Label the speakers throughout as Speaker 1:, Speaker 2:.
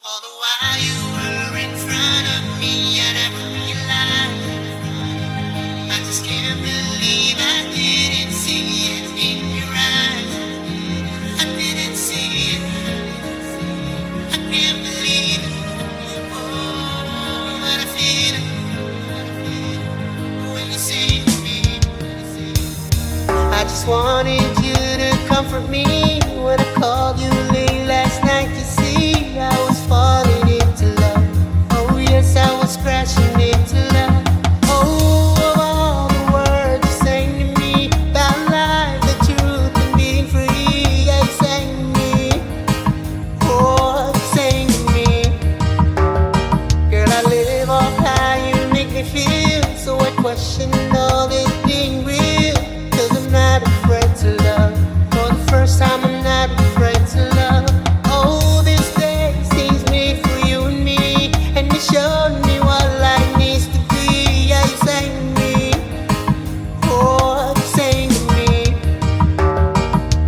Speaker 1: All the while you were in front of me, I never realized. I just can't believe I didn't see it in your eyes. I didn't see it. I can't believe it. Oh, what I feel when you say to me. I just wanted you to comfort me when I called you late last night to see I was falling into love. Oh yes, I was crashing into love. Oh, of all the words you sang to me about life, the truth and being free, yeah, you sang to me. Oh, you sang to me. Girl, I live off how you make me feel, so I question all this being real. 'Cause I'm not afraid to love. For the first time, I'm not afraid to love. Oh, this day seems made for you and me, and you showed me what life needs to be. Yeah, you sang to me. Oh, you sang to me.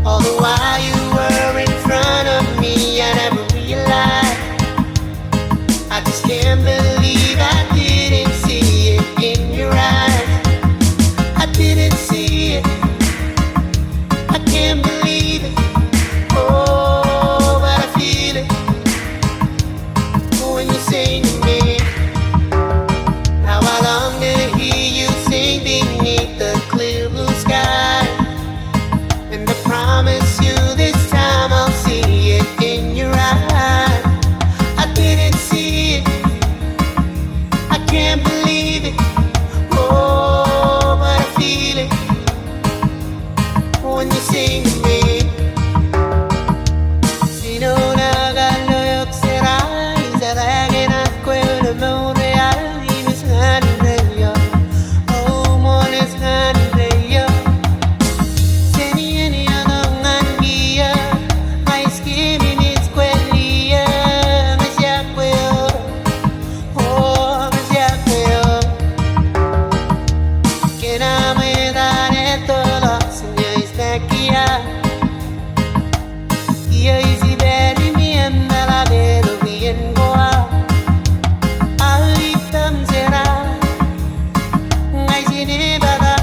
Speaker 1: All the while you were in front of me, I never realized. I just can't believe I didn't see it in your eyes. I didn't see it. I can't believe it. Oh, but I feel it when you sing to me. Now I long to hear you sing beneath the clear blue sky. And I promise you this time I'll see it in your eyes. I didn't see it. I can't believe it. Oh, but I feel it when you sing to me. Sino nagaloy será y será que nazco en el mundo real y mis ganas de yo. Oh, moles ganas de yo. Seni anong angiya, my skin in its quellia, mas ya puedo. Oh, mas ya puedo. Que no me daré todo, señor Isnakia. Y hoy si veri mi la vedo bien goa. Ahorita será, ay si ne bada,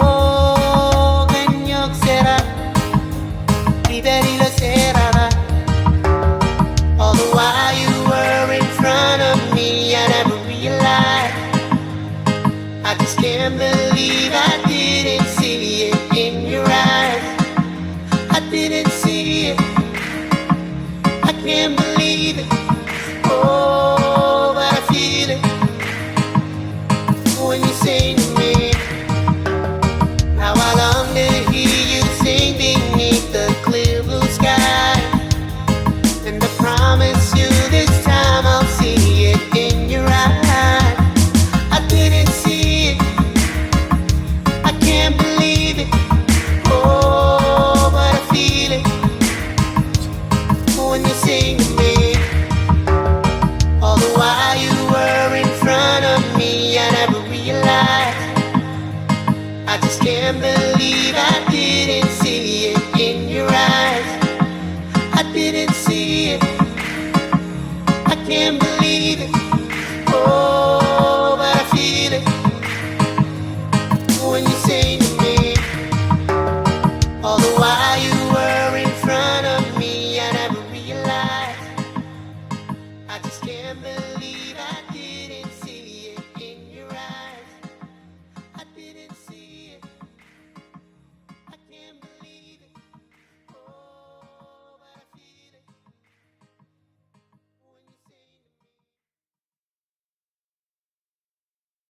Speaker 1: oh, ganyok será, liberi lo será. All the while you were in front of me, I never realized. I just can't believe I didn't see it in your eyes. I didn't see it. I can't believe it. Oh, but I feel it when you sing to me. Now I long to hear you sing beneath the clear blue sky. And I promise you this time I'll see it in your eyes. I didn't see it. I can't believe it. Oh, but I feel it when you sing to me. All the while you were in front of me, I never realized. I just can't believe I didn't see it in your eyes. I didn't see it. I can't believe it. Oh, but I feel it when you sing to me. All the while you were in front of me, I never realized. I just can't believe